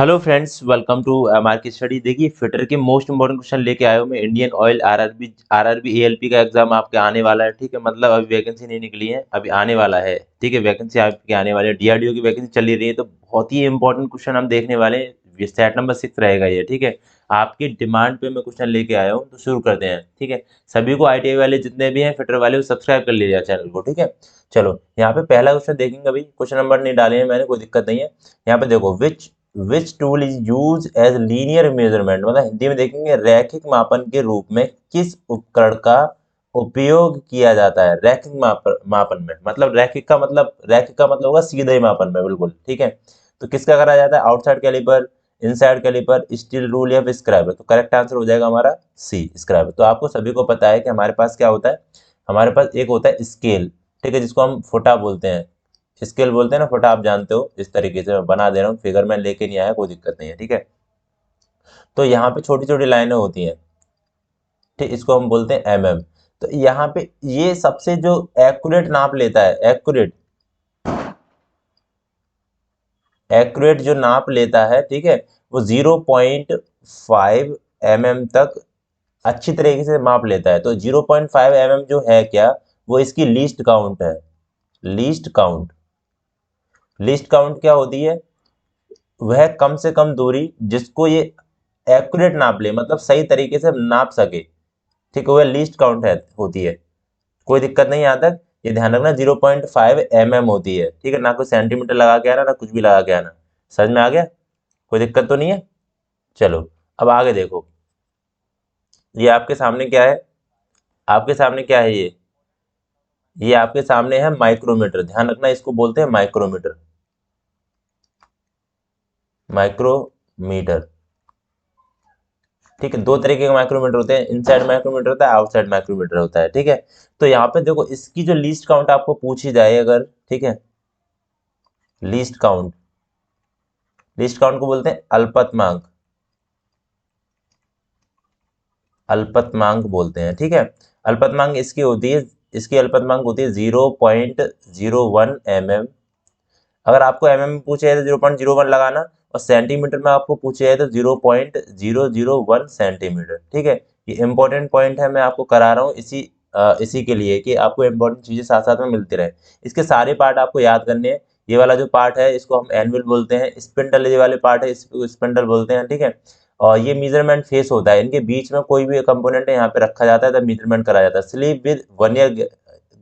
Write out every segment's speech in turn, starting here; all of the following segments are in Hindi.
Hello friends, welcome to market study. देखिए, फिटर के मोस्ट इंपॉर्टेंट क्वेश्चन लेके आए हूँ मैं। इंडियन ऑयल आरआरबी एएलपी का एग्जाम आपके आने वाला है। ठीक है, मतलब अभी वैकेंसी नहीं निकली है, अभी आने वाला है। ठीक है, वैकेंसी आपके आने वाले है। डीआरडीओ की वैकेंसी चली रही है, तो बहुत ही इंपॉर्टेंट क्वेश्चन हम देखने वाले हैं। ये सेट नंबर 6 रहेगा ये। ठीक है, आपकी डिमांड पे मैं क्वेश्चन लेके आया हूँ, तो शुरू करते हैं। ठीक है, सभी को आईटीआई वाले जितने भी हैं फिटर वाले वो सब्सक्राइब कर लीजिएगा चैनल को। ठीक है, चलो यहाँ पे पहला क्वेश्चन देखेंगे। अभी क्वेश्चन नंबर नहीं डाले हैं मैंने, कोई दिक्कत नहीं है। यहाँ पे देखो, which tool is use as linear measurement, मतलब हिंदी में देखेंगे रैखिक मापन के रूप में किस उपकरण का उपयोग किया जाता है। रैखिक मापन में, मतलब रैखिक का मतलब होगा सीधे मापन में, बिल्कुल। ठीक है, तो किसका करा जाता है? Outside calliper, inside calliper, steel rule या फिर स्क्राइबर। तो करेक्ट आंसर हो जाएगा हमारा सी, स्क्राइबर। तो आपको सभी को पता है कि हमारे पास क्या होता है। हमारे पास एक होता है स्केल, ठीक है, जिसको हम फुटा बोलते हैं। स्केल बोलते हैं ना, फुटा, आप जानते हो। इस तरीके से मैं बना दे रहा हूँ, फिगर में लेके नहीं आया, कोई दिक्कत नहीं है। ठीक है, तो यहाँ पे छोटी छोटी लाइनें होती हैं। ठीक, इसको हम बोलते हैं mm। तो यहाँ पे ये सबसे जो एक्यूरेट नाप लेता है, एक्यूरेट एक्यूरेट जो नाप लेता है, ठीक है, वो 0.5 mm तक अच्छी तरीके से माप लेता है। तो 0.5 mm जो है क्या, वो इसकी लीस्ट काउंट है। लीस्ट काउंट, लीस्ट काउंट क्या होती है? वह कम से कम दूरी जिसको ये एक्यूरेट नाप ले, मतलब सही तरीके से नाप सके। ठीक है, वह लीस्ट काउंट है, होती है। कोई दिक्कत नहीं यहाँ तक, ये ध्यान रखना। 0.5 mm होती है। ठीक है, ना कोई सेंटीमीटर लगा के आना, ना कुछ भी लगा के आना। समझ में आ गया? कोई दिक्कत तो नहीं है? चलो, अब आगे देखो। ये आपके सामने क्या है? आपके सामने क्या है ये आपके सामने है माइक्रोमीटर। ध्यान रखना, इसको बोलते हैं माइक्रोमीटर। माइक्रोमीटर, ठीक है। दो तरीके के माइक्रोमीटर होते हैं, इनसाइड माइक्रोमीटर होता है, आउटसाइड माइक्रोमीटर होता है। ठीक है, तो यहाँ पे देखो, इसकी जो लीस्ट काउंट आपको पूछी जाए अगर, ठीक है, लीस्ट काउंट, लीस्ट काउंट को बोलते हैं अल्पतमांक। अल्पतमांक बोलते हैं। ठीक है, अल्पतमांक इसकी होती है, इसकी अल्पतमांक होती है 0.01 mm। अगर आपको mm में पूछे तो 0.01 लगाना, और सेंटीमीटर में आपको पूछे है तो 0.001 सेंटीमीटर। ठीक है, ये इंपॉर्टेंट पॉइंट है, मैं आपको करा रहा हूँ इसी के लिए कि आपको इंपॉर्टेंट चीजें साथ साथ में मिलती रहे। इसके सारे पार्ट आपको याद करने हैं। ये वाला जो पार्ट है इसको हम एनुअल बोलते हैं। स्पिंडल ये वाले पार्ट है, इसको स्पिंडल बोलते हैं। ठीक है, और ये मेजरमेंट फेस होता है, इनके बीच में कोई भी कंपोनेंट है यहाँ पे रखा जाता है, तब मेजरमेंट करा जाता है। स्लीव विद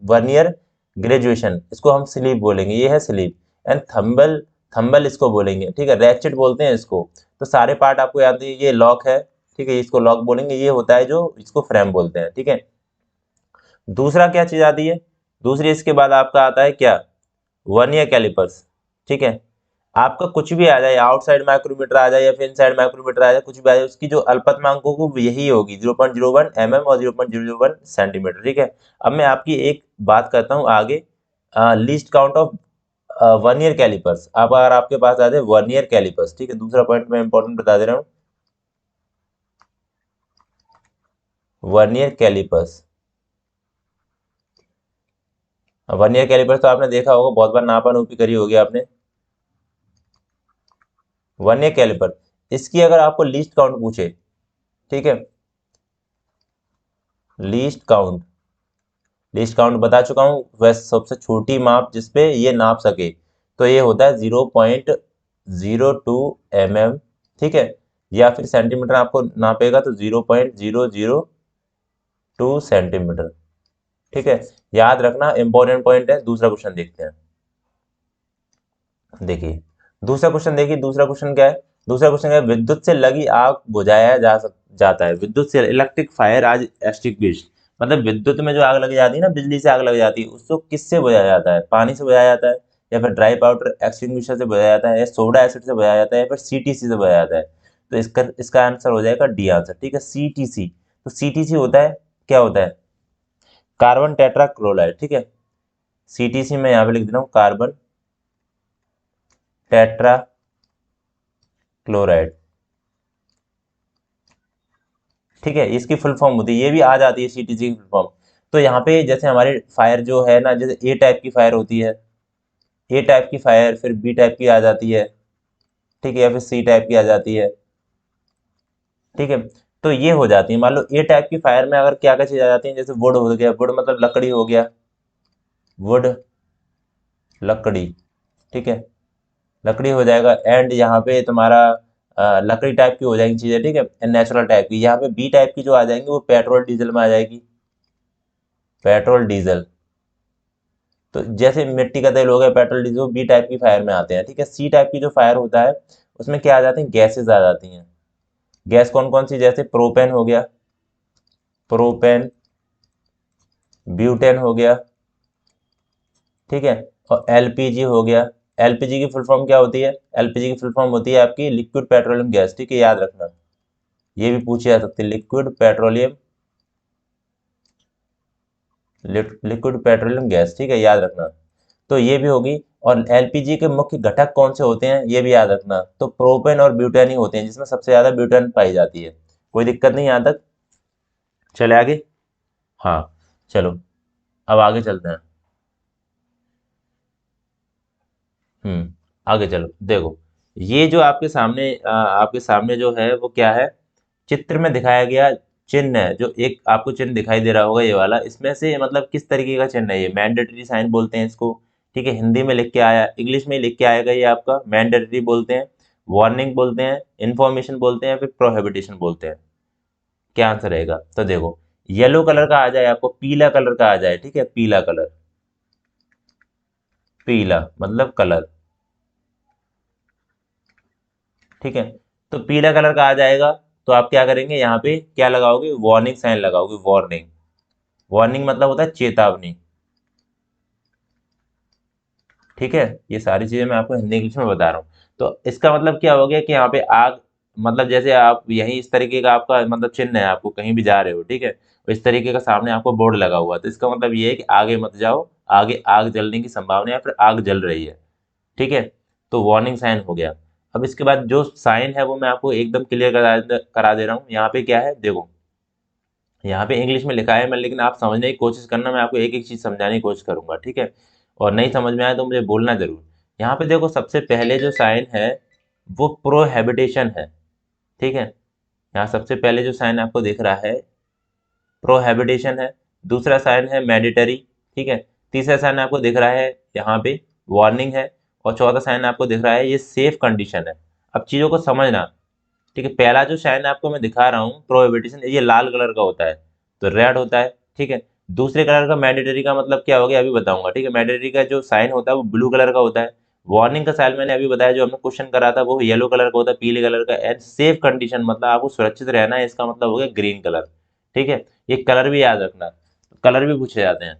वर्नियर ग्रेजुएशन, इसको हम स्लीव बोलेंगे, ये है स्लीव। एंड थंबल, थंबल इसको बोलेंगे। ठीक है, रैचेट बोलते हैं इसको। तो सारे पार्ट आपको याद है। ये लॉक है, ठीक है, इसको लॉक बोलेंगे। ये होता है जो, इसको फ्रेम बोलते हैं। ठीक है, दूसरा क्या चीज आती है? दूसरी इसके बाद आपका आता है क्या? Vernier callipers. ठीक है, आपका कुछ भी आ जाए, आउटसाइड माइक्रोमीटर आ जाए या फिर इनसाइड माइक्रोमीटर आ जाए, कुछ भी आ जाए, उसकी जो अल्पतमांक होगी यही होगी, 0.01 mm और 0.001 सेंटीमीटर। ठीक है, अब मैं आपकी एक बात करता हूँ आगे, least count of vernier callipers. अब अगर आपके पास आ जाए वर्नियर कैलिपर्स, ठीक है, दूसरा पॉइंट मैं इंपॉर्टेंट बता दे रहा हूँ, वर्नियर कैलिपर्स। वर्नियर कैलिपर्स तो आपने देखा होगा, बहुत बार नापा नूपी करी होगी आपने। वर्नियर कैलिपर, इसकी अगर आपको लीस्ट काउंट पूछे, ठीक है, लीस्ट काउंट, लीस्ट काउंट बता चुका हूँ, वह सबसे छोटी माप जिसपे ये नाप सके, तो ये होता है 0.02 mm। ठीक है, या फिर सेंटीमीटर आपको नापेगा तो 0.002 सेंटीमीटर। ठीक है, याद रखना, इंपॉर्टेंट पॉइंट है। दूसरा क्वेश्चन देखते हैं। देखिए, दूसरा क्वेश्चन क्या है? दूसरा क्वेश्चन है, विद्युत से लगी आग बुझाया जाता है। विद्युत से, इलेक्ट्रिक फायर आज एक्सटिंग्विश्ड, मतलब विद्युत में जो आग लग जाती है ना, बिजली से आग लग जाती है, उसको किससे बुझाया जाता है? पानी से बुझाया जाता है, या फिर ड्राई पाउडर एक्सटिंग्विशर से बुझाया जाता है, या सोडा एसिड से बुझाया जाता है, या फिर सीटीसी से बुझाया जाता है। तो इसका आंसर हो जाएगा डी आंसर। ठीक है, सीटीसी। तो सीटीसी होता है, क्या होता है? Carbon tetra chloride. ठीक है, सीटीसी में यहाँ पे लिख दे रहा हूँ, कार्बन टेट्रा क्लोराइड। ठीक है, इसकी फुल फॉर्म होती है, ये भी आ जाती है सीटीसी की फुल फॉर्म। तो यहाँ पे जैसे हमारी फायर जो है ना, जैसे ए टाइप की फायर होती है, ए टाइप की फायर, फिर बी टाइप की आ जाती है, ठीक है, या फिर सी टाइप की आ जाती है। ठीक है, तो ये हो जाती है। मान लो ए टाइप की फायर में अगर क्या क्या चीज आ जाती है, जैसे वुड हो गया, वुड मतलब लकड़ी हो गया, वुड लकड़ी, ठीक है, लकड़ी हो जाएगा। एंड यहाँ पे तुम्हारा लकड़ी टाइप की हो जाएंगी चीजें, ठीक है, नेचुरल टाइप की। यहाँ पे बी टाइप की जो आ जाएंगी वो पेट्रोल डीजल में आ जाएगी, पेट्रोल डीजल। तो जैसे मिट्टी का तेल हो गया, पेट्रोल डीजल, बी टाइप की फायर में आते हैं। ठीक है, सी टाइप की जो फायर होता है उसमें क्या आ जाती है, गैसेज आ जाती हैं। गैस कौन कौन सी, जैसे प्रोपेन हो गया, प्रोपेन, ब्यूटेन हो गया, ठीक है, और एलपीजी हो गया। एलपीजी की फुल फॉर्म क्या होती है, एलपीजी की फुल फॉर्म होती है आपकी लिक्विड पेट्रोलियम गैस। ठीक है, याद रखना, ये भी पूछे जा सकते हैं, liquid petroleum, liquid petroleum gas, ठीक है, याद रखना। तो ये भी होगी। और एलपीजी के मुख्य घटक कौन से होते हैं ये भी याद रखना, तो प्रोपेन और ब्यूटेन ही होते हैं, जिसमें सबसे ज्यादा ब्यूटेन पाई जाती है। कोई दिक्कत नहीं यहाँ तक, चले आगे। हाँ, चलो अब आगे चलते हैं। आगे चलो, देखो ये जो आपके सामने जो है वो क्या है, चित्र में दिखाया गया चिन्ह है। जो एक आपको चिन्ह दिखाई दे रहा होगा ये वाला, इसमें से मतलब किस तरीके का चिन्ह है, ये मैंडेटरी साइन बोलते हैं इसको। ठीक है, हिंदी में लिख के आया, इंग्लिश में लिख के आएगा ये आपका, मैंडेटरी बोलते हैं, वार्निंग बोलते हैं, इंफॉर्मेशन बोलते हैं, फिर प्रोहिबिटेशन बोलते हैं। क्या आंसर रहेगा, तो देखो येलो कलर का आ जाए, आपको पीला कलर का आ जाए, ठीक है, पीला कलर, पीला मतलब कलर, ठीक है, तो पीला कलर का आ जाएगा। तो आप क्या करेंगे, यहाँ पे क्या लगाओगे, वार्निंग साइन लगाओगे, वार्निंग। वार्निंग मतलब होता है चेतावनी। ठीक है, ये सारी चीजें मैं आपको हिंदी इंग्लिश में बता रहा हूँ। तो इसका मतलब क्या हो गया कि यहाँ पे आग, मतलब जैसे आप यही इस तरीके का आपका मतलब चिन्ह है, आपको कहीं भी जा रहे हो, ठीक है, तो इस तरीके का सामने आपको बोर्ड लगा हुआ है, तो इसका मतलब ये है कि आगे मत जाओ, आगे आग जलने की संभावना है या फिर आग जल रही है। ठीक है, तो वार्निंग साइन हो गया। अब इसके बाद जो साइन है वो मैं आपको एकदम क्लियर करा दे रहा हूँ। यहाँ पे क्या है देखो, यहाँ पे इंग्लिश में लिखा है मैं, लेकिन आप समझने की कोशिश करना, मैं आपको एक एक चीज समझाने की कोशिश करूंगा, ठीक है, और नहीं समझ में आए तो मुझे बोलना जरूर। यहाँ पे देखो सबसे पहले जो साइन है वो प्रोहेबिटेशन है। ठीक है, यहाँ सबसे पहले जो साइन आपको दिख रहा है प्रोहेबिटेशन है। दूसरा साइन है मैडिटरी, ठीक है। तीसरा साइन आपको दिख रहा है यहाँ पे वार्निंग है। और चौथा साइन आपको दिख रहा है ये सेफ कंडीशन है। अब चीजों को समझना, ठीक है, पहला जो साइन आपको मैं दिखा रहा हूँ प्रोहिबिटेशन, ये लाल कलर का होता है, तो रेड होता है, ठीक है। दूसरे कलर का मैंडेटरी का मतलब क्या हो गया अभी बताऊंगा, ठीक है। मैंडेटरी का जो साइन होता है वो ब्लू कलर का होता है। वार्निंग का साइन मैंने अभी बताया, जो हमने क्वेश्चन करा था वो येलो कलर का होता है, पीले कलर का। एंड सेफ कंडीशन मतलब आपको सुरक्षित रहना है, इसका मतलब हो गया ग्रीन कलर। ठीक है, ये कलर भी याद रखना, कलर भी पूछे जाते हैं।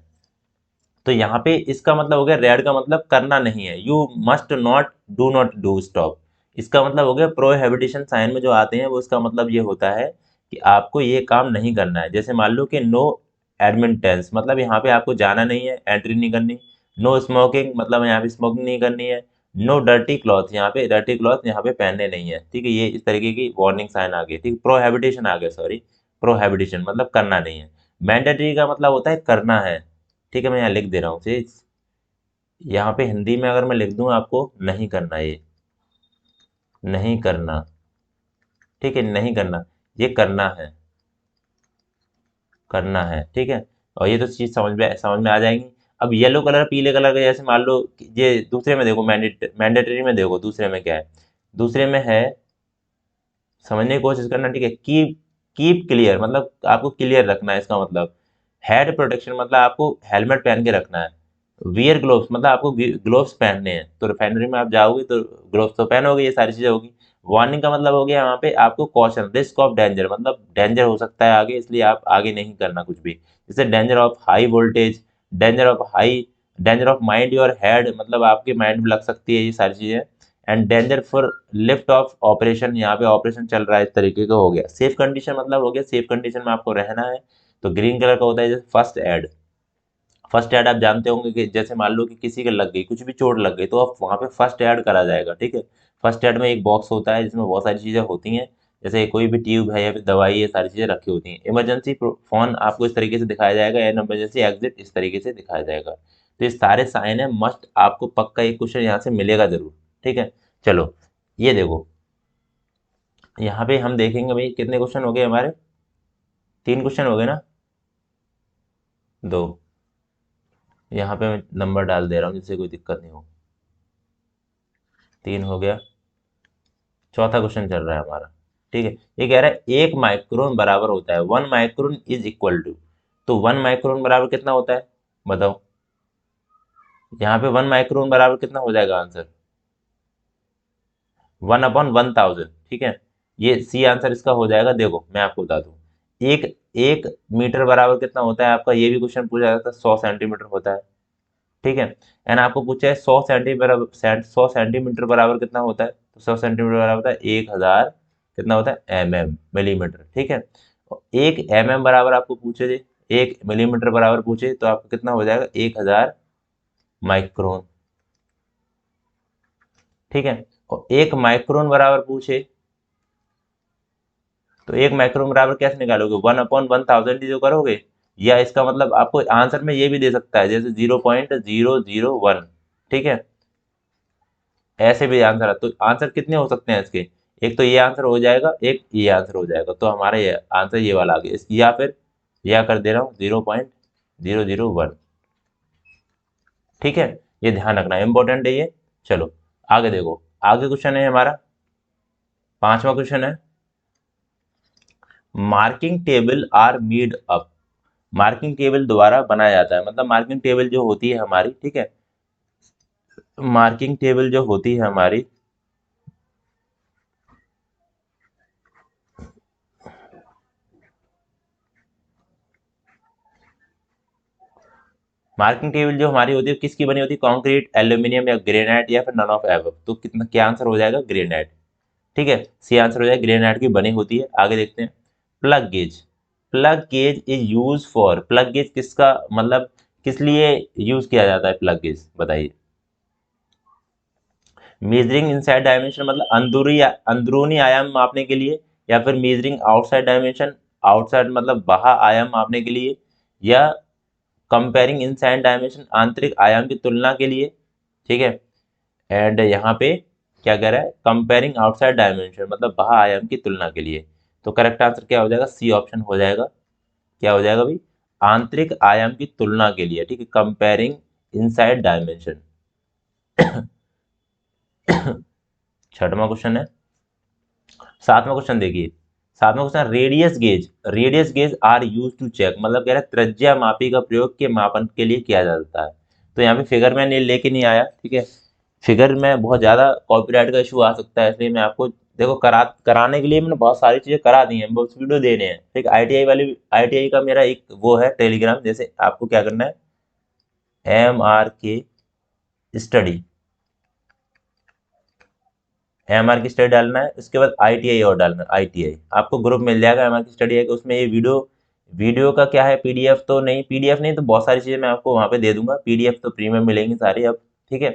तो यहाँ पे इसका मतलब हो गया, रेड का मतलब करना नहीं है, you must not, do not do, stop. इसका मतलब हो गया प्रोहिबिटेशन साइन में जो आते हैं वो, इसका मतलब ये होता है कि आपको ये काम नहीं करना है। जैसे मान लो कि नो एडमिटेंस, मतलब यहाँ पे आपको जाना नहीं है, एंट्री नहीं करनी। नो स्मोकिंग, मतलब यहाँ पे स्मोकिंग नहीं करनी है। नो डर्टी क्लॉथ, यहाँ पे डर्टी क्लॉथ यहाँ पे पहनने नहीं है, ठीक है। ये इस तरीके की वार्निंग साइन आ गई, ठीक, प्रोहिबिटेशन आ गया, सॉरी, प्रोहिबिटेशन मतलब करना नहीं है। मैंडेटरी का मतलब होता है करना है। ठीक है, मैं यहाँ लिख दे रहा हूँ चीज, यहाँ पे हिंदी में अगर मैं लिख दूं आपको, नहीं करना, ये नहीं करना, ठीक है, नहीं करना, ये करना है, करना है, ठीक है। और ये तो चीज समझ में आ जाएंगी। अब येलो कलर पीले कलर का, जैसे मान लो कि ये दूसरे में देखो, मैंडेटरी में देखो दूसरे में क्या है, दूसरे में है, समझने की कोशिश करना, ठीक है, कीप क्लियर, मतलब आपको क्लियर रखना है, इसका मतलब हेड प्रोटेक्शन, मतलब आपको हेलमेट पहन के रखना है। वियर ग्लोव्स, मतलब आपको ग्लोव्स पहनने हैं, तो रिफाइनरी में आप जाओगे तो ग्लोव्स तो पहनोगे, ये सारी चीजें होगी। वार्निंग का मतलब हो गया यहाँ पे आपको कॉशन, रिस्क ऑफ डेंजर, मतलब डेंजर हो सकता है आगे, इसलिए आप आगे नहीं करना कुछ भी। जैसे danger of high voltage, danger of high, danger of mind your head, मतलब आपके माइंड में लग सकती है, ये सारी चीजें। And danger for lift off operation, यहाँ पे ऑपरेशन चल रहा है, इस तरीके का हो गया। सेफ कंडीशन मतलब हो गया, सेफ कंडीशन में आपको रहना है, तो ग्रीन कलर का होता है। जैसे फर्स्ट एड, फर्स्ट एड आप जानते होंगे कि जैसे मान लो कि किसी के लग गई, कुछ भी चोट लग गई, तो आप वहाँ पे फर्स्ट एड करा जाएगा, ठीक है। फर्स्ट एड में एक बॉक्स होता है जिसमें बहुत सारी चीज़ें होती हैं, जैसे कोई भी ट्यूब है या फिर दवाई, ये सारी चीज़ें रखी होती हैं। इमरजेंसी फोन आपको इस तरीके से दिखाया जाएगा, एंड इमरजेंसी एग्जिट इस तरीके से दिखाया जाएगा। तो ये सारे साइन है, मस्ट आपको पक्का एक क्वेश्चन यहाँ से मिलेगा जरूर। ठीक है, चलो ये देखो, यहाँ पे हम देखेंगे भाई कितने क्वेश्चन हो गए हमारे, 3 क्वेश्चन हो गए ना, 2। यहाँ पे मैं नंबर डाल दे रहा हूँ जिससे कोई दिक्कत नहीं हो। 3 हो गया, चौथा क्वेश्चन चल रहा है हमारा। ठीक है, ये कह रहा है 1 माइक्रोन बराबर होता है 1 माइक्रोन इज इक्वल टू, तो 1 माइक्रोन बराबर कितना होता है बताओ। यहाँ पे 1 माइक्रोन बराबर कितना हो जाएगा आंसर, 1/1000। ठीक है, ये सी आंसर इसका हो जाएगा। देखो मैं आपको बता दूं, एक एक मीटर बराबर कितना होता है आपका, ये भी क्वेश्चन पूछा जाता है, 100 सेंटीमीटर होता है। ठीक है, एंड आपको पूछा है 100 सेंटीमीटर बराबर कितना होता है, तो 100 सेंटीमीटर बराबर होता है 1000, कितना होता है मिलीमीटर। ठीक है, और 1 बराबर आपको पूछे थे, 1 मिलीमीटर बराबर पूछे तो आपको कितना हो जाएगा, 1000 माइक्रोन। ठीक है, और 1 माइक्रोन बराबर पूछे तो 1 माइक्रोन बराबर कैसे निकालोगे, 1/1000 जो करोगे, या इसका मतलब आपको आंसर में ये भी दे सकता है जैसे 0.001। ठीक है, ऐसे भी आंसर है, तो आंसर कितने हो सकते हैं इसके, एक तो ये आंसर हो जाएगा, एक ये आंसर हो जाएगा, तो हमारा ये आंसर ये वाला आ गया। या फिर या कर दे रहा हूँ 0.001। ठीक है, ये ध्यान रखना इंपॉर्टेंट है ये। चलो आगे देखो, आगे क्वेश्चन है हमारा, 5वां क्वेश्चन है, marking table are made up. Marking table द्वारा बनाया जाता है, मतलब मार्किंग टेबल जो होती है हमारी, ठीक है, मार्किंग टेबल जो होती है हमारी, मार्किंग टेबल जो हमारी होती है किसकी बनी होती है, कंक्रीट, एल्यूमिनियम या ग्रेनाइट या फिर नन ऑफ एबव, तो कितना क्या आंसर हो जाएगा, ग्रेनाइट। ठीक है, सी आंसर हो जाएगा, ग्रेनाइट की बनी होती है। आगे देखते हैं, plug gauge. Plug gauge is use for, plug gauge किसका मतलब किस लिए यूज किया जाता है प्लग गेज, बताइए। मेजरिंग इनसाइड डायमेंशन मतलब अंदरूनी आयाम मापने के लिए, या फिर मेजरिंग आउटसाइड डायमेंशन, आउटसाइड मतलब बाह्य आयाम मापने के लिए, या कंपेयरिंग इनसाइड डायमेंशन आंतरिक आयाम की तुलना के लिए। ठीक है, एंड यहाँ पे क्या कह रहा है, कंपेयरिंग आउटसाइड डायमेंशन मतलब बाह्य आयाम की तुलना के लिए। तो करेक्ट आंसर क्या हो जाएगा, सी ऑप्शन हो जाएगा। क्या हो जाएगा भाई, आंतरिक आयाम की तुलना के लिए। ठीक है, कंपेयरिंग इनसाइड डायमेंशन। 6वां क्वेश्चन है, 7वां क्वेश्चन देखिए, 7वां question, radius gauge. Radius gauge are use to check, मतलब कह रहा है त्रिज्या मापी का प्रयोग के मापन के लिए किया जाता है। तो यहाँ पे फिगर में नहीं लेके नहीं आया, ठीक है, फिगर में बहुत ज़्यादा कॉपीराइट का इशू आ सकता है, इसलिए मैं आपको देखो कराने के लिए मैंने बहुत सारी चीज़ें करा दी हैं, बस वीडियो देने हैं। ठीक, आईटीआई वाली, आईटीआई का मेरा एक वो है टेलीग्राम, जैसे आपको क्या करना है, MR की स्टडी डालना है, उसके बाद आईटीआई और डालना है, आईटीआई आपको ग्रुप मिल जाएगा MR की स्टडी है कि उसमें ये वीडियो, वीडियो का क्या है, पीडीएफ तो नहीं, पीडीएफ नहीं तो बहुत सारी चीज़ें मैं आपको वहाँ पे दे दूंगा, पीडीएफ तो प्रीमियम मिलेंगी सारी अब। ठीक है,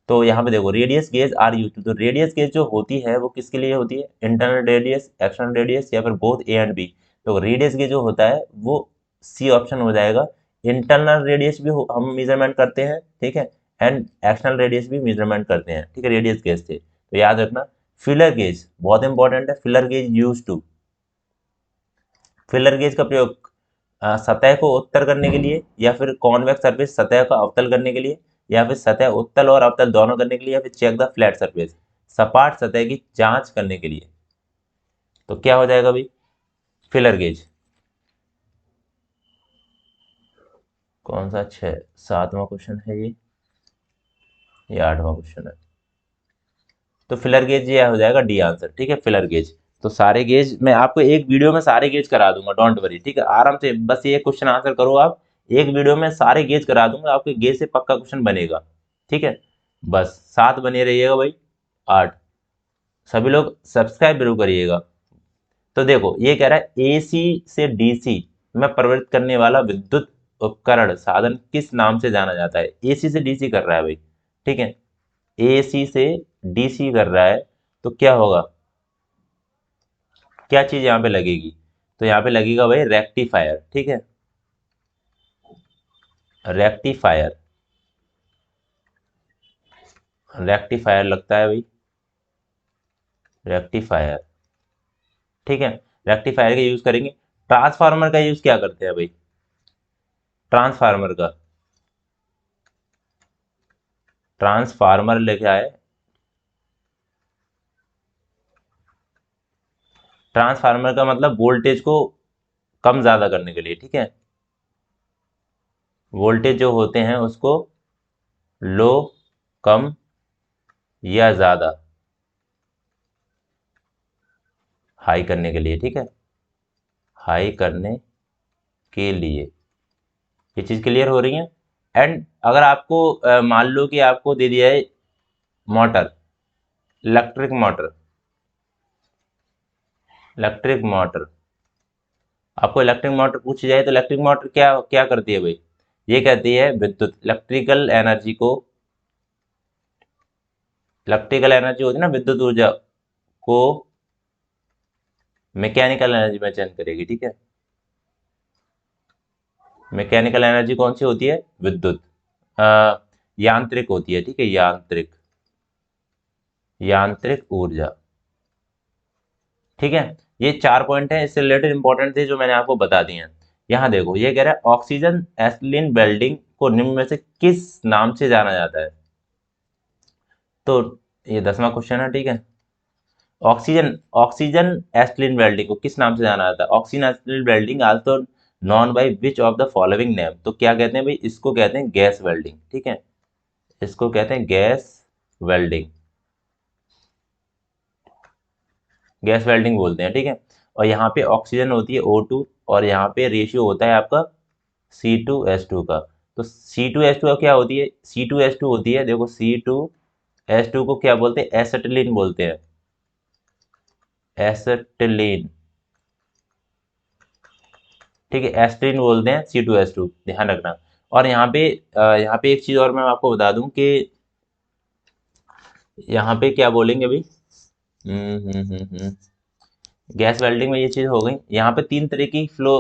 तो यहाँ पे देखो, radius gauge are use to, तो रेडियस गेज जो होती है वो किसके लिए होती है, इंटरनल रेडियस, एक्सटर्नल रेडियस, या फिर बोथ ए एंड बी। तो रेडियस गेज जो होता है वो सी ऑप्शन हो जाएगा। इंटरनल रेडियस भी हम मेजरमेंट करते हैं, ठीक है, एंड एक्सटर्नल रेडियस भी मेजरमेंट करते हैं, ठीक है, रेडियस गेज से। तो याद रखना, फिलर गेज बहुत इंपॉर्टेंट है, feeler gauge use to, feeler gauge का प्रयोग सतह को उत्तर करने के लिए, या फिर कॉन्वेक्स सरफेस सतह का अवतल करने के लिए, या फिर सतह उत्तल और अवतल दोनों करने के लिए, या फिर चेक द फ्लैट सरफेस सपाट सतह की जांच करने के लिए। तो क्या हो जाएगा भाई, फिलर गेज। कौन सा, 7वां क्वेश्चन है ये 8वां क्वेश्चन है। तो फिलर गेज ये हो जाएगा डी आंसर। ठीक है, फिलर गेज। तो सारे गेज मैं आपको एक वीडियो में सारे गेज करा दूंगा, डोंट वरी। ठीक है, आराम से बस ये क्वेश्चन आंसर करो आप, एक वीडियो में सारे गेज करा दूंगा, आपके गेज से पक्का क्वेश्चन बनेगा। ठीक है, बस साथ बने रहिएगा भाई। 8, सभी लोग सब्सक्राइब जरूर करिएगा। तो देखो ये कह रहा है एसी से डीसी में परिवर्तित करने वाला विद्युत उपकरण साधन किस नाम से जाना जाता है, एसी से डीसी कर रहा है भाई। ठीक है, एसी से डीसी कर रहा है, तो क्या होगा, क्या चीज यहाँ पे लगेगी, तो यहाँ पे लगेगा भाई रेक्टिफायर। ठीक है, रेक्टिफायर, रेक्टिफायर लगता है भाई। रेक्टिफायर, ठीक है, रेक्टिफायर का यूज करेंगे। ट्रांसफार्मर का यूज क्या करते हैं भाई, ट्रांसफार्मर का, ट्रांसफार्मर लेके आए, ट्रांसफार्मर का मतलब वोल्टेज को कम ज्यादा करने के लिए, ठीक है, वोल्टेज जो होते हैं उसको लो, कम या ज्यादा हाई करने के लिए, ठीक है, हाई करने के लिए, ये चीज क्लियर हो रही है। एंड अगर आपको मान लो कि आपको दे दिया है motor, electric motor, electric motor, आपको इलेक्ट्रिक मोटर पूछी जाए तो इलेक्ट्रिक मोटर क्या क्या करती है भाई, ये कहती है विद्युत, इलेक्ट्रिकल एनर्जी को, इलेक्ट्रिकल एनर्जी होती है ना विद्युत ऊर्जा को मैकेनिकल एनर्जी में चेंज करेगी, ठीक है, मैकेनिकल एनर्जी कौन सी होती है, विद्युत, यांत्रिक होती है, ठीक है, यांत्रिक, यांत्रिक ऊर्जा, ठीक है। ये 4 पॉइंट है, इससे रिलेटेड इंपॉर्टेंट थे जो मैंने आपको बता दिए हैं। यहाँ देखो ये कह रहा है ऑक्सीजन एसिटिलीन वेल्डिंग को निम्न में से किस नाम से जाना जाता है, तो ये 10वां क्वेश्चन है, ठीक है। ऑक्सीजन, ऑक्सीजन एसिटिलीन वेल्डिंग को किस नाम से जाना जाता है, oxygen acetylene welding also known by which of the following name, तो क्या कहते हैं भाई, इसको कहते हैं गैस वेल्डिंग, ठीक है, इसको कहते हैं गैस वेल्डिंग, गैस वेल्डिंग बोलते हैं, ठीक है। और यहाँ पे ऑक्सीजन होती है O2 और यहाँ पे रेशियो होता है आपका C2H2 का, तो C2H2 क्या होती है, C2H2 होती है, देखो C2H2 को क्या बोलते हैं, एसिटिलीन बोलते हैं, एसिटिलीन, ठीक है, एसिटिलीन बोलते हैं C2H2, ध्यान रखना। और यहाँ पे एक चीज और मैं आपको बता दूं कि यहाँ पे क्या बोलेंगे अभी, गैस वेल्डिंग में ये चीज हो गई। यहाँ पे 3 तरह की फ्लो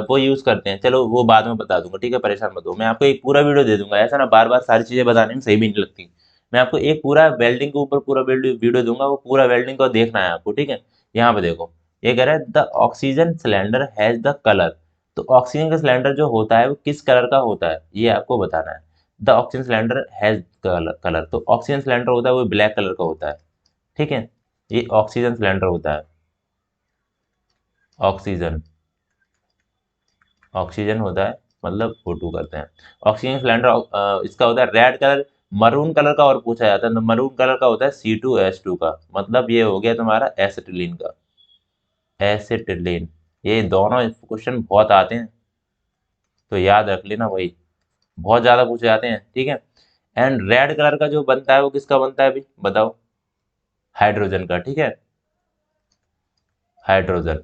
वो यूज करते हैं, चलो वो बाद में बता दूंगा, ठीक है, परेशान मत हो, मैं आपको एक पूरा वीडियो दे दूंगा, ऐसा ना बार बार सारी चीजें बताने में सही भी नहीं लगती, मैं आपको एक पूरा वेल्डिंग के ऊपर पूरा वीडियो दूंगा, वो पूरा वेल्डिंग को देखना है आपको, ठीक है। यहाँ पे देखो ये कह रहा है the oxygen cylinder has the colour, तो ऑक्सीजन का सिलेंडर जो होता है वो किस कलर का होता है ये आपको बताना है। The oxygen cylinder has colour, तो ऑक्सीजन सिलेंडर होता है वो ब्लैक कलर का होता है, ठीक है, ये ऑक्सीजन सिलेंडर होता है, ऑक्सीजन, ऑक्सीजन होता है मतलब O2 करते हैं। ऑक्सीजन सिलेंडर इसका होता है रेड कलर, मरून कलर का और पूछा जाता है तो मरून कलर का होता है C2H2 का, मतलब ये हो गया तुम्हारा एसिटिलीन का, एसिटिलीन, ये दोनों क्वेश्चन बहुत आते हैं तो याद रख लेना भाई, बहुत ज्यादा पूछे जाते हैं, ठीक है। एंड रेड कलर का जो बनता है वो किसका बनता है अभी बताओ, हाइड्रोजन का, ठीक है, हाइड्रोजन,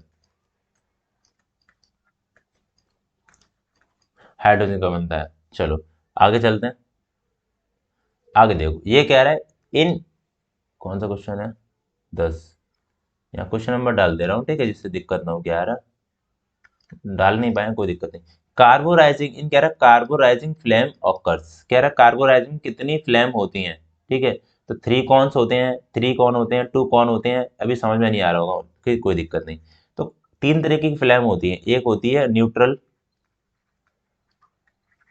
हाइड्रोजन का बनता है। चलो आगे चलते हैं, आगे देखो ये कह रहा है इन, कौन सा क्वेश्चन है, 10, यहाँ क्वेश्चन नंबर डाल दे रहा हूँ, ठीक है, जिससे दिक्कत ना हो, 11 डाल नहीं पाए कोई दिक्कत नहीं। कार्बोराइजिंग, इन कह रहा है कार्बोराइजिंग फ्लेम ऑकर्स, कह रहा है कार्बोराइजिंग कितनी फ्लेम होती हैं, ठीक है, तो 3 कौन्स होते हैं, 3 कौन होते हैं, 2 कौन होते हैं, अभी समझ में नहीं आ रहा होगा, कोई दिक्कत नहीं। तो 3 तरीके की फ्लेम होती है, एक होती है न्यूट्रल,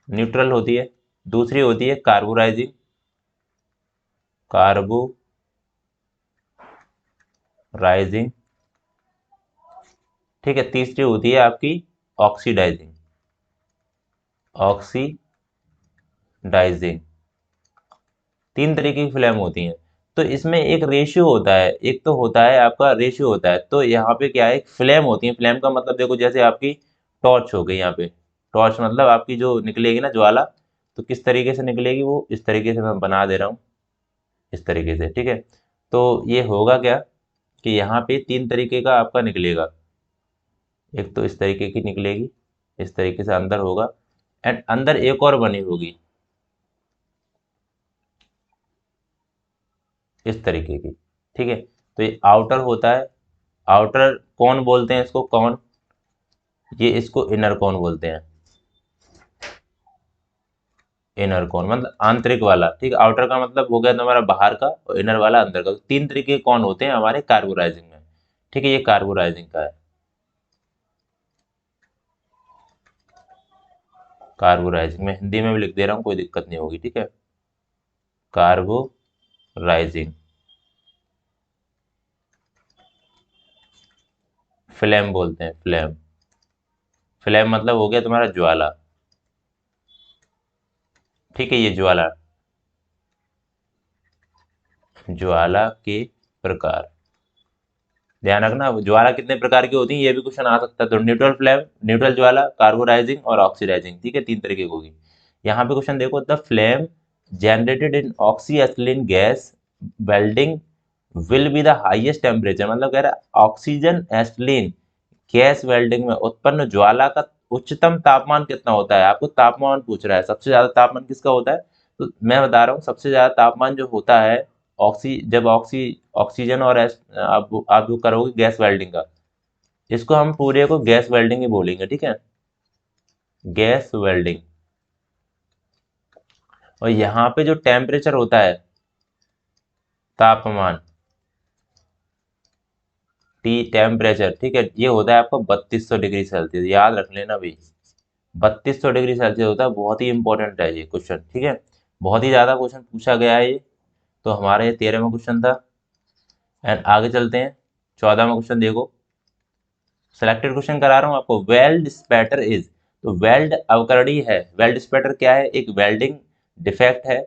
न्यूट्रल होती है, दूसरी होती है कार्बोराइजिंग, कार्बोराइजिंग, ठीक है, तीसरी होती है आपकी ऑक्सीडाइजिंग, ऑक्सीडाइजिंग, 3 तरीके की फ्लेम होती हैं। तो इसमें एक रेशियो होता है, एक तो होता है आपका रेशियो होता है, तो यहाँ पे क्या है, एक फ्लेम होती है, फ्लेम का मतलब देखो जैसे आपकी टॉर्च हो गई, यहाँ पे टॉर्च मतलब आपकी जो निकलेगी ना ज्वाला, तो किस तरीके से निकलेगी वो, इस तरीके से मैं बना दे रहा हूँ, इस तरीके से, ठीक है। तो ये होगा क्या कि यहाँ पे 3 तरीके का आपका निकलेगा, एक तो इस तरीके की निकलेगी, इस तरीके से अंदर होगा, एंड अंदर एक और बनी होगी इस तरीके की, ठीक है, तो ये आउटर होता है, आउटर कौन बोलते हैं इसको, कौन, ये इसको इनर कौन बोलते हैं, इनर कॉन मतलब आंतरिक वाला, ठीक है। आउटर का मतलब हो गया तुम्हारा बाहर का, और इनर वाला अंदर का। तो तीन तरीके के कॉन होते हैं हमारे कार्बोराइजिंग में, ठीक है। ये कार्बोराइजिंग का है। कार्बोराइजिंग में हिंदी में भी लिख दे रहा हूँ, कोई दिक्कत नहीं होगी, ठीक है। कार्बोराइजिंग। फ्लेम बोलते हैं, फ्लेम। फ्लेम मतलब हो गया तुम्हारा ज्वाला, ठीक है। ये ज्वाला, ज्वाला के प्रकार। ध्यान रखना ज्वाला कितने प्रकार की होती है, ये भी क्वेश्चन आ सकता है। तो न्यूट्रल फ्लेम, न्यूट्रल ज्वाला, कार्बोराइजिंग और ऑक्सीडाइजिंग, ठीक है। तीन तरीके की होगी। यहाँ पे क्वेश्चन देखो, the flame generated in oxy ethylene gas welding will be the highest temperature, मतलब कह रहा है ऑक्सीजन एथिलीन गैस वेल्डिंग में उत्पन्न ज्वाला का उच्चतम तापमान कितना होता है। आपको तापमान पूछ रहा है, सबसे ज्यादा तापमान किसका होता है। तो मैं बता रहा हूँ, सबसे ज्यादा तापमान जो होता है जब ऑक्सीजन और आप जो करोगे गैस वेल्डिंग का, इसको हम पूरे को गैस वेल्डिंग ही बोलेंगे, ठीक है। Gas welding. और यहाँ पे जो टेम्परेचर होता है, तापमान, टी टेम्परेचर, ठीक है, ये होता है आपका 3200 डिग्री सेल्सियस, याद रख लेना भाई। 3200 डिग्री सेल्सियस होता है। बहुत ही इंपॉर्टेंट है ये क्वेश्चन, ठीक है। बहुत ही ज्यादा क्वेश्चन पूछा गया है ये। तो हमारा ये 13वां क्वेश्चन था। एंड आगे चलते हैं, 14वां क्वेश्चन देखो। सिलेक्टेड क्वेश्चन करा रहा हूँ आपको। वेल्ड स्पैटर इज, तो वेल्ड अवकरणी है। वेल्ड स्पैटर क्या है, एक वेल्डिंग डिफेक्ट है,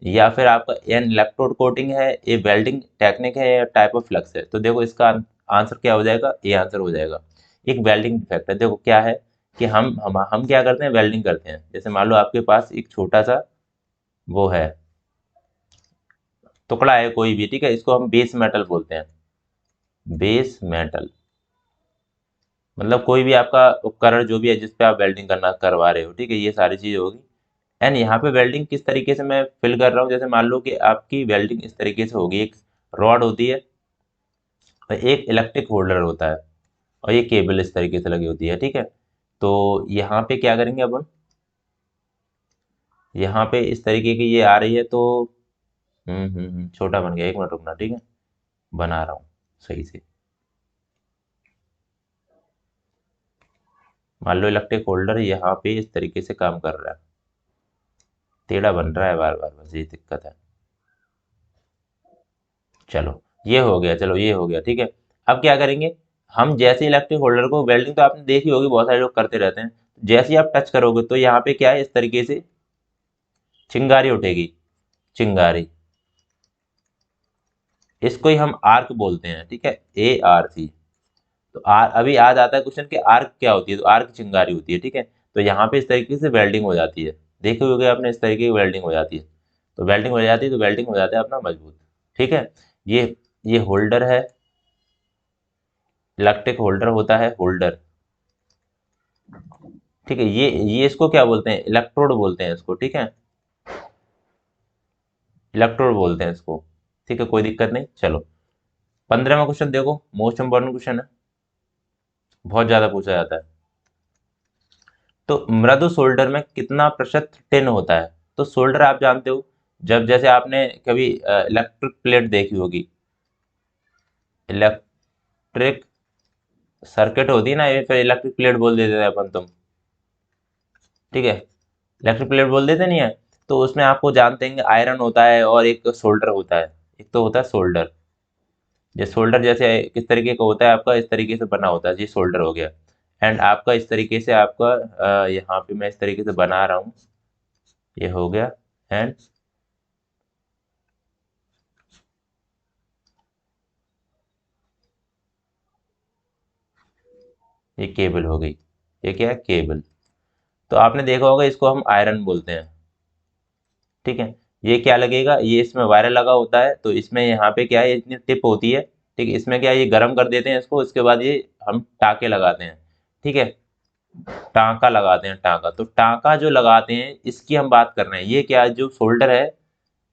या फिर आपका एन इलेक्ट्रोड कोटिंग है, ये वेल्डिंग टेक्निक है, या टाइप ऑफ फ्लक्स है। तो देखो इसका आंसर क्या हो जाएगा, ये आंसर हो जाएगा। एक वेल्डिंग डिफेक्ट है। देखो क्या है कि हम क्या करते हैं, वेल्डिंग करते हैं। जैसे मान लो आपके पास एक छोटा सा वो है, टुकड़ा है कोई भी, ठीक है, इसको हम बेस मेटल बोलते हैं। बेस मेटल मतलब कोई भी आपका उपकरण जो भी है जिस पे आप वेल्डिंग करना करवा रहे हो, ठीक है, ये सारी चीज होगी। एंड यहाँ पे वेल्डिंग किस तरीके से मैं फिल कर रहा हूँ, जैसे मान लो कि आपकी वेल्डिंग इस तरीके से होगी। एक रॉड होती है और एक इलेक्ट्रिक होल्डर होता है, और ये केबल इस तरीके से लगी होती है, ठीक है। तो यहाँ पे क्या करेंगे अपन, यहाँ पे इस तरीके की ये आ रही है, तो छोटा बन गया, एक मिनट रुकना, ठीक है, बना रहा हूँ सही से। मान लो इलेक्ट्रिक होल्डर यहाँ पे इस तरीके से काम कर रहा है, टेढ़ा बन रहा है बार बार, बस ये दिक्कत है। चलो ये हो गया, चलो ये हो गया, ठीक है। अब क्या करेंगे, हम जैसे इलेक्ट्रिक होल्डर को, वेल्डिंग तो आपने देखी होगी, बहुत सारे लोग करते रहते हैं। जैसे ही आप टच करोगे तो यहाँ पे क्या है, इस तरीके से चिंगारी उठेगी, चिंगारी। इसको ही हम आर्क बोलते हैं, ठीक है, ARC। तो अभी याद आता है क्वेश्चन कि आर्क क्या होती है, तो आर्क चिंगारी होती है, ठीक है। तो यहाँ पे इस तरीके से वेल्डिंग हो जाती है, देखे होगे आपने, इस तरीके की वेल्डिंग हो जाती है। तो वेल्डिंग हो जाती है, तो वेल्डिंग हो जाता है अपना मजबूत, ठीक है। ये होल्डर है, इलेक्ट्रिक होल्डर होता है, होल्डर, ठीक है। ये इसको क्या बोलते हैं, इलेक्ट्रोड बोलते हैं इसको, ठीक है, इलेक्ट्रोड बोलते हैं इसको, ठीक है, कोई दिक्कत नहीं। चलो 15वां क्वेश्चन देखो, मोस्ट इंपॉर्टेंट क्वेश्चन है, बहुत ज्यादा पूछा जाता है। तो मृदु सोल्डर में कितना प्रतिशत टिन होता है। तो सोल्डर आप जानते हो, जब जैसे आपने कभी इलेक्ट्रिक प्लेट देखी होगी, इलेक्ट्रिक सर्किट होती है ना, ये फिर इलेक्ट्रिक प्लेट बोल देते थे अपन तुम, ठीक है, इलेक्ट्रिक प्लेट बोल देते नहीं है। तो उसमें आपको जानते हैं कि आयरन होता है और एक सोल्डर होता है। एक तो होता है सोल्डर, ये सोल्डर जैसे किस तरीके का होता है आपका, इस तरीके से बना होता है, जी सोल्डर हो गया। एंड आपका इस तरीके से आपका यहाँ पे मैं इस तरीके से बना रहा हूँ, ये हो गया। एंड ये केबल हो गई, ये क्या है, केबल। तो आपने देखा होगा, इसको हम आयरन बोलते हैं, ठीक है। ये क्या लगेगा, ये इसमें वायर लगा होता है, तो इसमें यहाँ पे क्या है, इतनी टिप होती है, ठीक है। इसमें क्या है, ये गर्म कर देते हैं इसको, इसके बाद ये हम टाँके लगाते हैं, ठीक है, टाँका लगाते हैं, टाँका। तो टाँका जो लगाते हैं, इसकी हम बात कर रहे हैं। ये क्या है, जो शोल्डर है,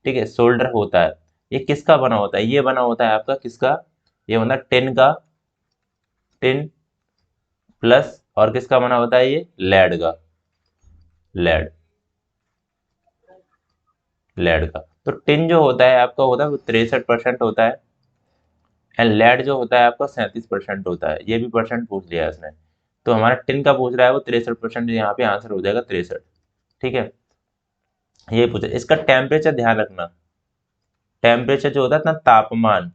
ठीक है, शोल्डर होता है, ये किसका बना होता है, ये बना होता है आपका किसका, ये बना टिन का, टिन प्लस, और किसका बना होता है, ये लेड का, लेड, लेड का। तो टिन जो होता है आपका होता है वो 63% होता है, एंड लेड जो होता है आपका 37% होता है। ये भी परसेंट पूछ लिया है इसने। तो हमारा टिन का पूछ रहा है वो 63%, यहाँ पे आंसर हो जाएगा 63। ठीक है, ये पूछा। इसका टेम्परेचर ध्यान रखना, टेम्परेचर जो होता है ना, तापमान,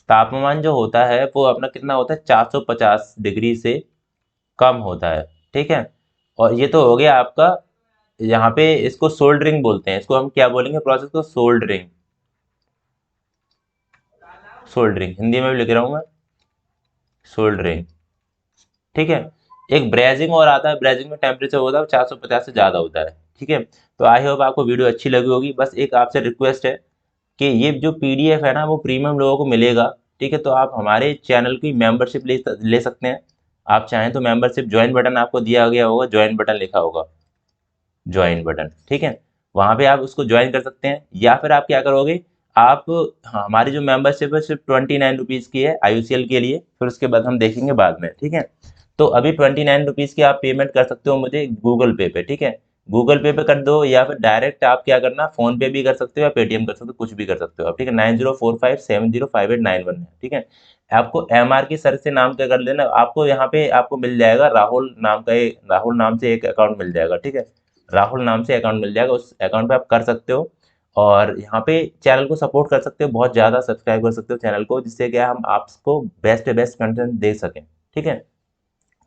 तापमान जो होता है वो अपना कितना होता है, 450 डिग्री से कम होता है। ठीक है, और ये तो हो गया आपका, यहाँ पे इसको सोल्डरिंग बोलते हैं, इसको हम क्या बोलेंगे प्रोसेस को, सोल्डरिंग। सोल्डरिंग हिंदी में भी लिख रहा हूँ मैं, सोल्डरिंग। ठीक है, एक ब्रेजिंग और आता है, ब्रेजिंग में टेम्परेचर होता है 450 से ज़्यादा होता है। ठीक है, तो आई होप आपको वीडियो अच्छी लगी होगी। बस एक आपसे रिक्वेस्ट है कि ये जो पीडीएफ है ना वो प्रीमियम लोगों को मिलेगा। ठीक है, तो आप हमारे चैनल की मेंबरशिप ले सकते हैं। आप चाहें तो मेंबरशिप ज्वाइन बटन आपको दिया गया होगा, ज्वाइन बटन लिखा होगा, ज्वाइन बटन। ठीक है, वहाँ पे आप उसको ज्वाइन कर सकते हैं, या फिर आप क्या करोगे, आप, हाँ, हमारी जो मेंबरशिप है सिर्फ 29 रुपीज़ की है आईयूसीएल के लिए, फिर उसके बाद हम देखेंगे बाद में। ठीक है, तो अभी 29 रुपीज़ की आप पेमेंट कर सकते हो मुझे गूगल पे पे। ठीक है, गूगल पे पे कर दो, या फिर डायरेक्ट आप क्या करना, फोन पे भी कर सकते हो या पेटीएम कर सकते हो, कुछ भी कर सकते हो आप। ठीक है, 9045705891 है। ठीक है, आपको एमआर की सर से नाम क्या कर लेना, आपको यहाँ पे आपको मिल जाएगा राहुल नाम का, एक राहुल नाम से एक अकाउंट मिल जाएगा। ठीक है, राहुल नाम से अकाउंट मिल जाएगा, उस अकाउंट पे आप कर सकते हो, और यहाँ पे चैनल को सपोर्ट कर सकते हो, बहुत ज़्यादा सब्सक्राइब कर सकते हो चैनल को, जिससे क्या हम आपको बेस्ट बेस्ट कंटेंट दे सकें। ठीक है,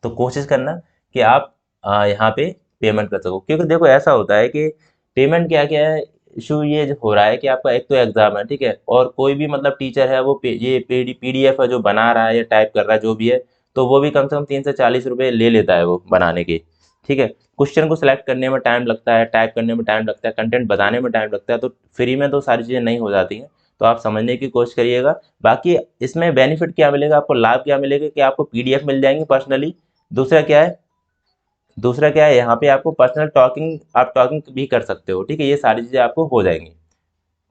तो कोशिश करना कि आप यहाँ पे पेमेंट कर सको, क्योंकि देखो ऐसा होता है कि पेमेंट क्या क्या है, इशू ये जो हो रहा है कि आपका एक तो एग्जाम है। ठीक है, और कोई भी मतलब टीचर है वो ये पीडीएफ है जो बना रहा है या टाइप कर रहा है जो भी है, तो वो भी कम से कम 30 से 40 रुपए ले लेता है वो बनाने के। ठीक है, क्वेश्चन को सिलेक्ट करने में टाइम लगता है, टाइप करने में टाइम लगता है, कंटेंट बताने में टाइम लगता है, तो फ्री में तो सारी चीज़ें नहीं हो जाती हैं। तो आप समझने की कोशिश करिएगा। बाकी इसमें बेनिफिट क्या मिलेगा आपको, लाभ क्या मिलेगा कि आपको पीडीएफ मिल जाएंगे पर्सनली। दूसरा क्या है, दूसरा क्या है, यहाँ पे आपको पर्सनल टॉकिंग, आप टॉकिंग भी कर सकते हो। ठीक है, ये सारी चीज़ें आपको हो जाएंगी।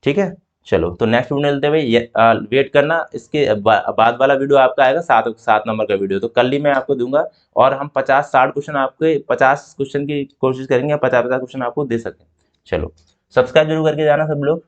ठीक है, चलो तो नेक्स्ट वीडियो मिलते हुए ये वेट करना, इसके बाद वाला वीडियो आपका आएगा 7 नंबर का वीडियो, तो कल ही मैं आपको दूंगा। और हम 50-60 क्वेश्चन, आपके 50 क्वेश्चन की कोशिश करेंगे, 50-50 क्वेश्चन आपको दे सकें। चलो, सब्सक्राइब जरूर करके जाना सब लोग।